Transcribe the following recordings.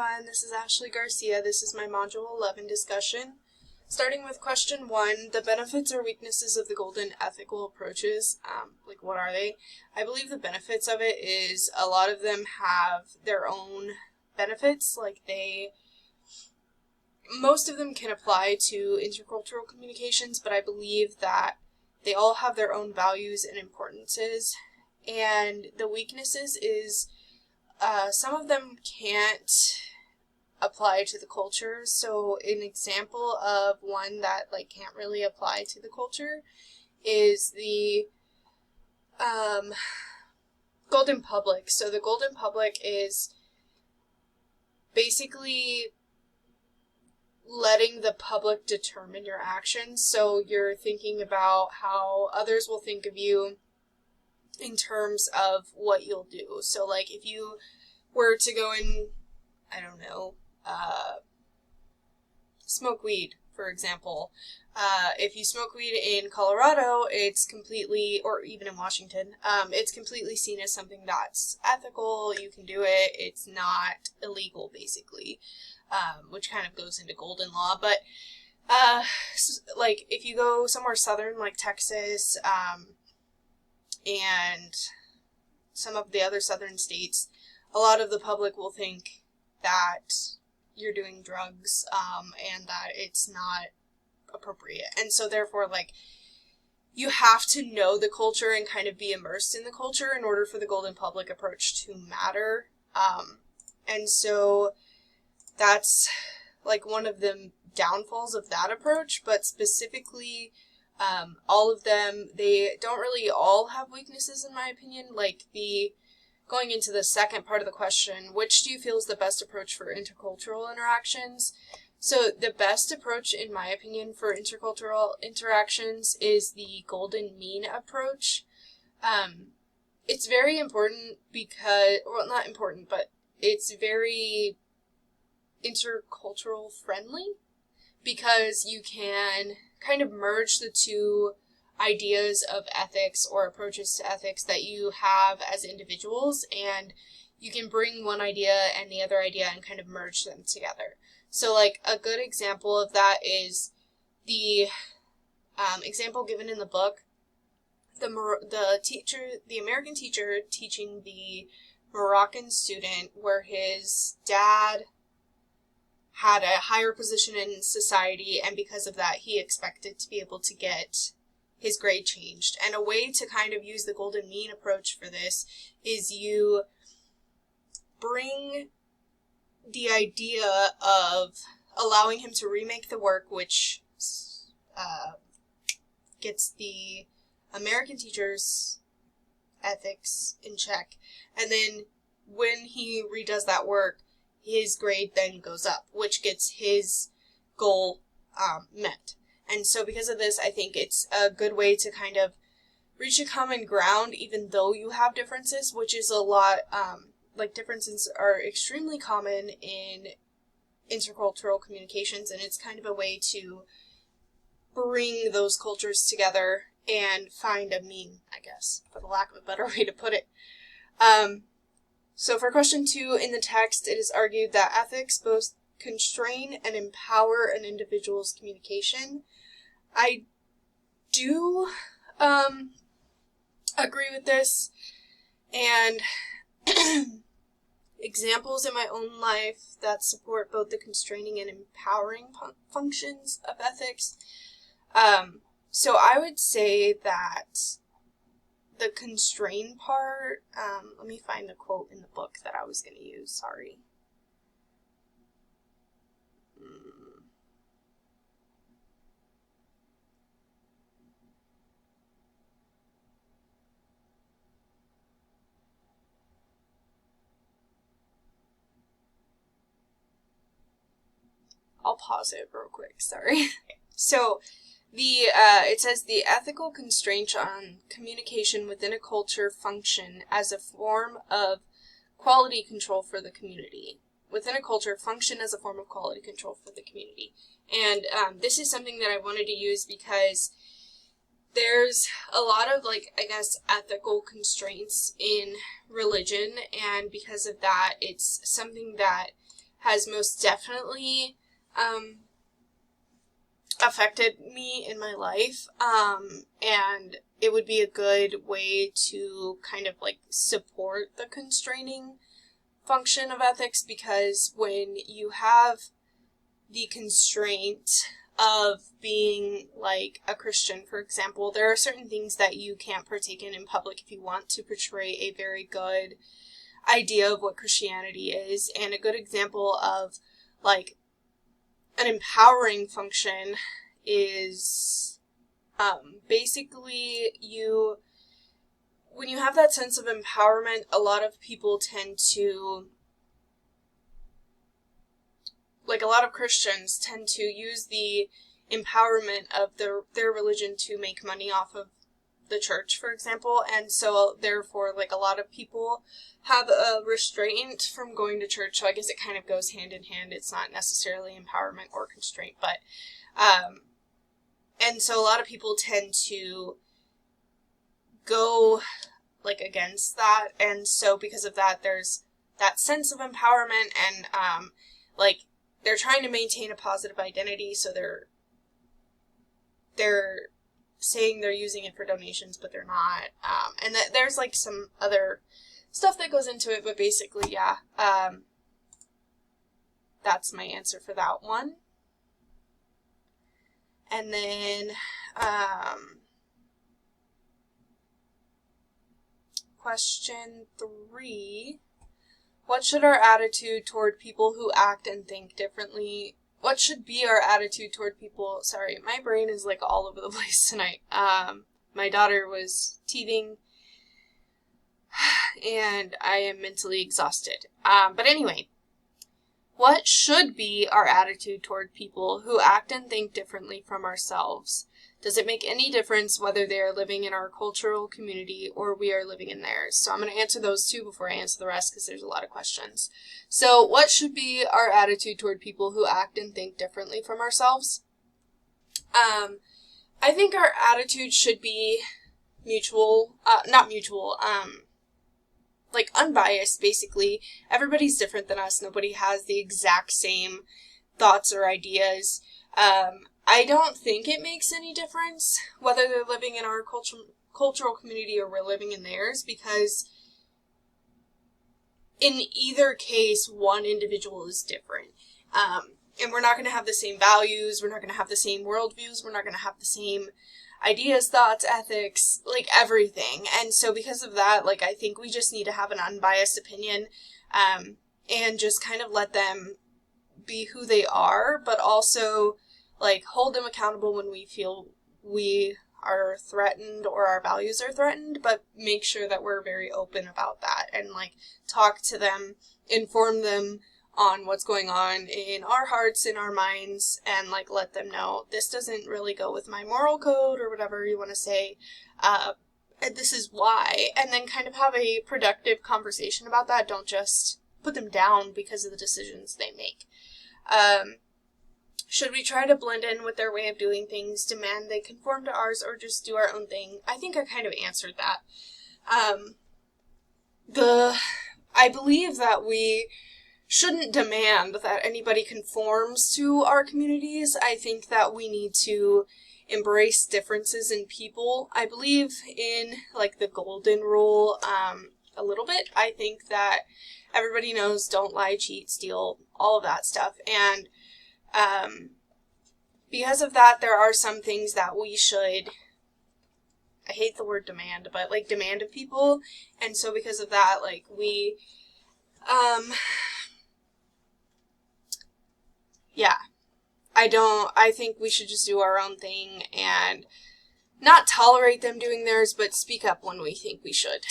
everyone, this is Ashley Garcia. This is my Module 11 discussion. Starting with question 1, the benefits or weaknesses of the golden ethical approaches. What are they? I believe the benefits of it is a lot of them have their own benefits. Most of them can apply to intercultural communications, but I believe that they all have their own values and importances. And the weaknesses is some of them can't apply to the culture. So an example of one that can't really apply to the culture is the Golden Public. So the Golden Public is basically letting the public determine your actions. So you're thinking about how others will think of you in terms of what you'll do. So if you were to go and, smoke weed, for example. If you smoke weed in Colorado, it's completely, or even in Washington, it's completely seen as something that's ethical. You can do it. It's not illegal, basically, which kind of goes into golden law. But if you go somewhere southern like Texas and some of the other southern states, a lot of the public will think that you're doing drugs and that it's not appropriate. And so therefore, you have to know the culture and kind of be immersed in the culture in order for the Golden Public approach to matter. And so that's one of the downfalls of that approach, but specifically all of them, they don't really all have weaknesses in my opinion. Going into the second part of the question, which do you feel is the best approach for intercultural interactions? So the best approach, in my opinion, for intercultural interactions is the golden mean approach. It's very important because, well, not important, but it's very intercultural friendly because you can kind of merge the two ideas of ethics or approaches to ethics that you have as individuals, and you can bring one idea and the other idea and kind of merge them together. So a good example of that is the example given in the book, the American teacher teaching the Moroccan student, where his dad had a higher position in society, and because of that he expected to be able to get his grade changed. And a way to kind of use the golden mean approach for this is you bring the idea of allowing him to remake the work, which gets the American teacher's ethics in check. And then when he redoes that work, his grade then goes up, which gets his goal met. And so because of this, I think it's a good way to kind of reach a common ground, even though you have differences, which is a lot, differences are extremely common in intercultural communications, and it's kind of a way to bring those cultures together and find a mean, I guess, for the lack of a better way to put it. So for question 2, in the text, it is argued that ethics both constrain and empower an individual's communication. I do agree with this, and examples in my own life that support both the constraining and empowering functions of ethics. So I would say that the constrain part, let me find the quote in the book that I was going to use, sorry. I'll pause it real quick, sorry. So, it says the ethical constraints on communication within a culture function as a form of quality control for the community. Within a culture function as a form of quality control for the community. And this is something that I wanted to use because there's a lot of, ethical constraints in religion, and because of that, it's something that has most definitely affected me in my life, and it would be a good way to kind of like support the constraining function of ethics, because when you have the constraint of being like a Christian, for example, there are certain things that you can't partake in public if you want to portray a very good idea of what Christianity is. And a good example of like an empowering function is basically when you have that sense of empowerment, a lot of people a lot of Christians tend to use the empowerment of their religion to make money off of the church, for example, and so therefore like a lot of people have a restraint from going to church. So I guess it kind of goes hand in hand. It's not necessarily empowerment or constraint, but and so a lot of people tend to go like against that, and so because of that there's that sense of empowerment, and like they're trying to maintain a positive identity, so they're saying they're using it for donations, but they're not. And that there's like some other stuff that goes into it, but basically, yeah, that's my answer for that one. And then, question 3. What should our attitude toward people who act and think differently? What should be our attitude toward people? Sorry, my brain is like all over the place tonight. My daughter was teething, and I am mentally exhausted. But anyway, what should be our attitude toward people who act and think differently from ourselves? Does it make any difference whether they are living in our cultural community or we are living in theirs? So I'm going to answer those 2 before I answer the rest, because there's a lot of questions. So what should be our attitude toward people who act and think differently from ourselves? I think our attitude should be like unbiased, basically. Everybody's different than us. Nobody has the exact same thoughts or ideas. I don't think it makes any difference whether they're living in our cultural community or we're living in theirs, because in either case, one individual is different. And we're not going to have the same values, we're not going to have the same worldviews, we're not going to have the same ideas, thoughts, ethics, like everything. And so because of that, like I think we just need to have an unbiased opinion, and just kind of let them be who they are, but also like hold them accountable when we feel we are threatened or our values are threatened, but make sure that we're very open about that and like talk to them, inform them on what's going on in our hearts, in our minds, and like let them know this doesn't really go with my moral code or whatever you want to say, and this is why, and then kind of have a productive conversation about that. Don't just put them down because of the decisions they make. Should we try to blend in with their way of doing things, demand they conform to ours, or just do our own thing? I think I kind of answered that. I believe that we shouldn't demand that anybody conforms to our communities. I think that we need to embrace differences in people. I believe in like the golden rule a little bit. I think that everybody knows don't lie, cheat, steal, all of that stuff. And because of that, there are some things that we should, I hate the word demand, but like demand of people. And so because of that, like we, yeah, I think we should just do our own thing and not tolerate them doing theirs, but speak up when we think we should.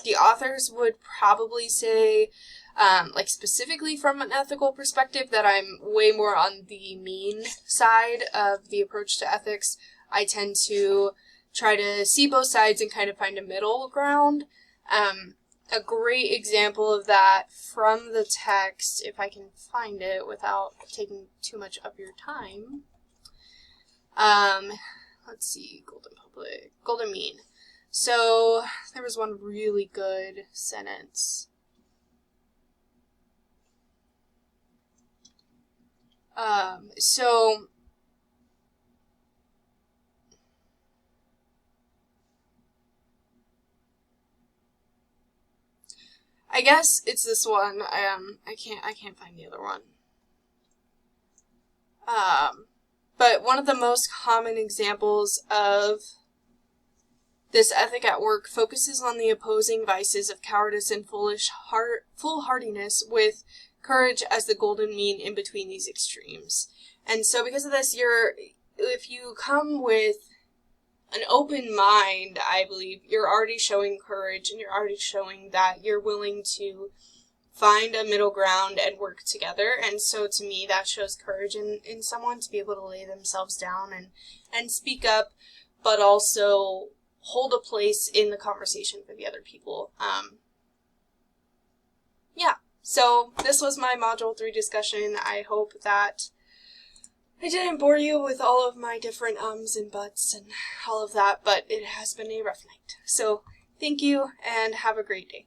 The authors would probably say, like specifically from an ethical perspective, that I'm way more on the mean side of the approach to ethics. I tend to try to see both sides and kind of find a middle ground. A great example of that from the text, if I can find it without taking too much of your time. Let's see, Golden Mean. So there was one really good sentence. So I guess it's this one. I can't find the other one. But one of the most common examples of this ethic at work focuses on the opposing vices of cowardice and foolhardiness, with courage as the golden mean in between these extremes. And so because of this, if you come with an open mind, I believe you're already showing courage, and you're already showing that you're willing to find a middle ground and work together. And so to me, that shows courage in someone to be able to lay themselves down and speak up, but also hold a place in the conversation for the other people. Yeah, so this was my Module 3 discussion. I hope that I didn't bore you with all of my different ums and buts and all of that, but it has been a rough night. So thank you, and have a great day.